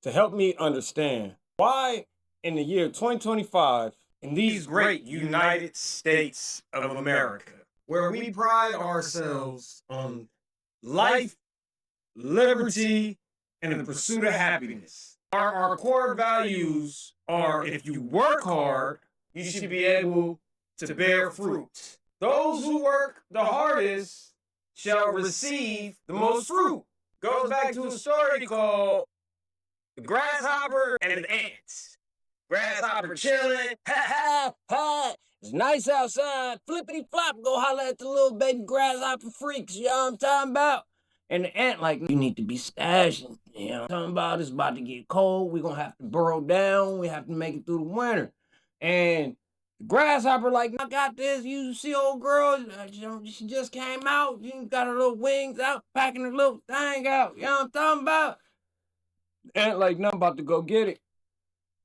to help me understand why in the year 2025, in these great United States of America, where we pride ourselves on life, liberty, and the pursuit of happiness, our core values are if you work hard, you should be able to bear fruit. Those who work the hardest shall receive the most fruit. Goes back to a story called The Grasshopper and the Ants. Grasshopper chilling, ha ha ha. It's nice outside. Flippity flop, go holler at the little baby grasshopper freaks. You know what I'm talking about? And the ant like, you need to be stashing. You know what I'm talking about? It's about to get cold. We're gonna have to burrow down. We have to make it through the winter. And the grasshopper like, I got this. You see old girl, she just came out. She got her little wings out, packing her little thing out. You know what I'm talking about? Ant like, nothing about to go get it.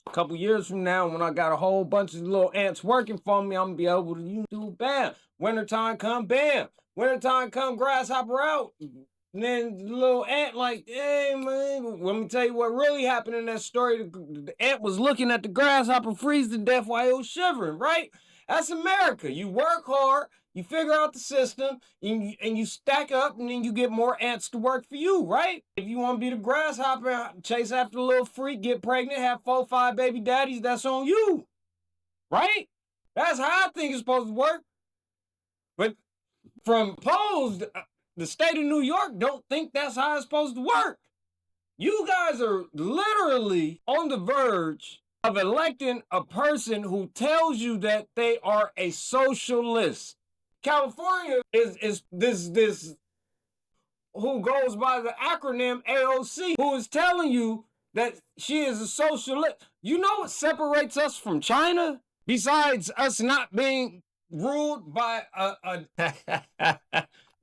A couple years from now, when I got a whole bunch of little ants working for me, I'm gonna be able to do bam. Wintertime come, bam. Wintertime come, grasshopper out. And then the little ant like, hey man, let me tell you what really happened in that story. The ant was looking at the grasshopper freeze to death while it was shivering, right? That's America. You work hard, you figure out the system, and you stack up, and then you get more ants to work for you, right? If you want to be the grasshopper, chase after the little freak, get pregnant, have 4, 5 baby daddies, that's on you, right? That's how I think it's supposed to work. But from polls, the state of New York don't think that's how it's supposed to work. You guys are literally on the verge of electing a person who tells you that they are a socialist. California is this who goes by the acronym AOC, who is telling you that she is a socialist. You know what separates us from China? Besides us not being ruled by a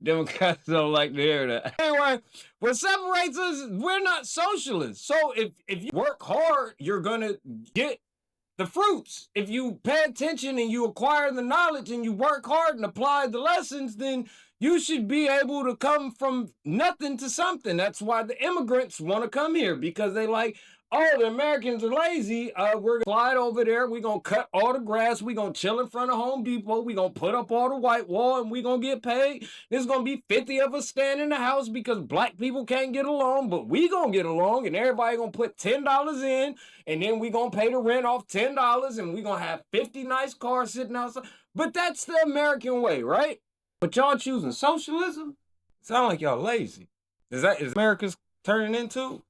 Democrats don't like to hear that. Anyway, what separates us is we're not socialists. So if you work hard, you're gonna get the fruits. If you pay attention and you acquire the knowledge and you work hard and apply the lessons, then you should be able to come from nothing to something. That's why the immigrants want to come here, because they like, oh, the Americans are lazy. We're gonna slide over there. We're gonna cut all the grass. We're gonna chill in front of Home Depot. We're gonna put up all the white wall and we're gonna get paid. There's gonna be 50 of us standing in the house because black people can't get along, but we gonna get along, and everybody gonna put $10 in, and then we gonna pay the rent off $10, and we gonna have 50 nice cars sitting outside. But that's the American way, right? But y'all choosing socialism? Sound like y'all lazy. Is America's turning into?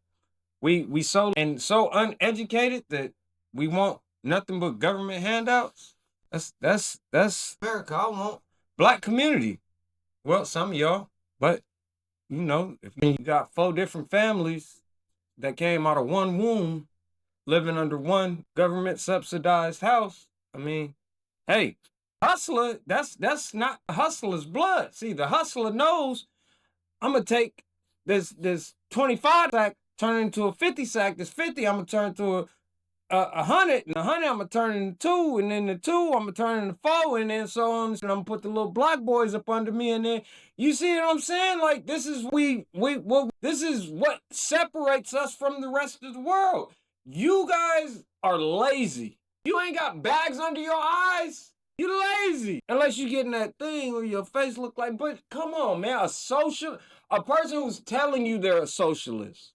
We so uneducated that we want nothing but government handouts. That's America. I want black community. Well, some of y'all, but you know, if you got 4 different families that came out of one womb, living under one government subsidized house, I mean, hey, hustler, that's not a hustler's blood. See, the hustler knows I'm gonna take this 25 sack, turn it into a 50 sack. This 50, I'm gonna turn to a 100, and the 100, I'm gonna turn into 2, and then the 2, I'm gonna turn into 4, and then so on. And I'm gonna put the little black boys up under me, and then you see what I'm saying? Like, this is this is what separates us from the rest of the world. You guys are lazy. You ain't got bags under your eyes. You lazy. Unless you getting that thing where your face look like, but come on, man, a person who's telling you they're a socialist.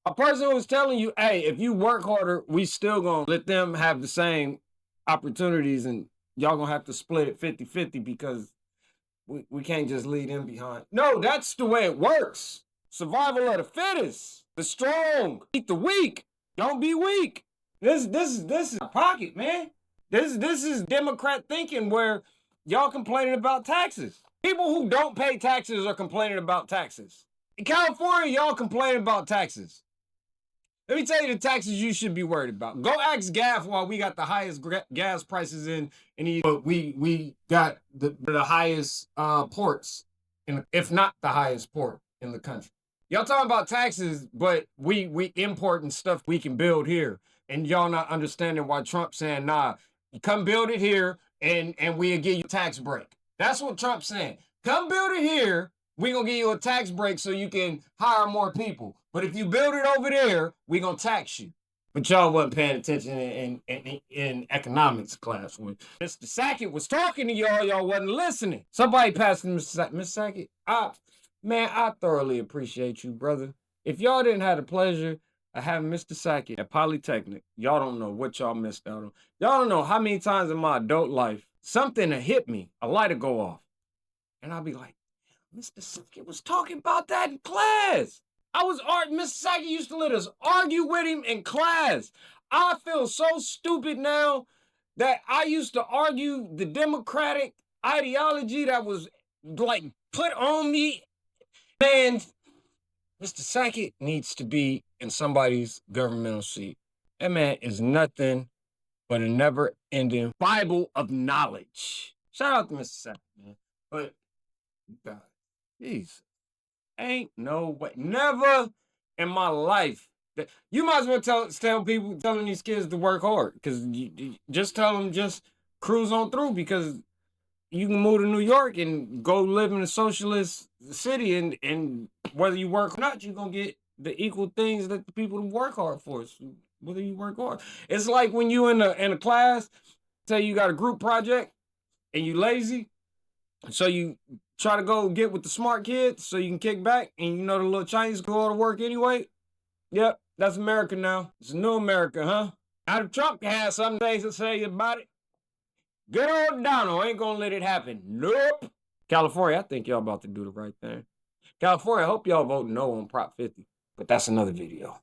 A person who's telling you, hey, if you work harder, we still gonna let them have the same opportunities, and y'all gonna have to split it 50-50 because we can't just leave them behind. No, that's the way it works. Survival of the fittest. The strong beat the weak. Don't be weak. This is a pocket, man. This is Democrat thinking, where y'all complaining about taxes. People who don't pay taxes are complaining about taxes. In California, y'all complaining about taxes. Let me tell you the taxes you should be worried about. Go ask Gaff why we got the highest gas prices in we got the highest ports, if not the highest port in the country. Y'all talking about taxes, but we importing stuff we can build here, and y'all not understanding why Trump's saying, nah, come build it here, and we'll give you a tax break. That's what Trump's saying. Come build it here, we're gonna give you a tax break so you can hire more people. But if you build it over there, we gonna tax you. But y'all wasn't paying attention in economics class when Mr. Sackett was talking to y'all wasn't listening. Somebody passed Mr. Sackett. Mr. Sackett, I thoroughly appreciate you, brother. If y'all didn't have the pleasure of having Mr. Sackett at Polytechnic, y'all don't know what y'all missed out on. Y'all don't know how many times in my adult life something to hit me, a light to go off. And I'll be like, Mr. Sackett was talking about that in class. Mr. Sackett used to let us argue with him in class. I feel so stupid now that I used to argue the Democratic ideology that was like put on me. Man, Mr. Sackett needs to be in somebody's governmental seat. That man is nothing but a never-ending Bible of knowledge. Shout out to Mr. Sackett, man. But, God, jeez. Ain't no way. Never in my life. You might as well telling these kids to work hard. Because you just tell them just cruise on through. Because you can move to New York and go live in a socialist city. And whether you work or not, you're going to get the equal things that the people who work hard for. So whether you work hard. It's like when you in a class, say you got a group project and you lazy. So you try to go get with the smart kids so you can kick back, and you know the little Chinese go to work anyway. Yep, that's America now. It's a new America, huh? Now the Trump has something to say about it. Good old Donald ain't gonna let it happen. Nope. California, I think y'all about to do the right thing. California, I hope y'all vote no on Prop 50, but that's another video.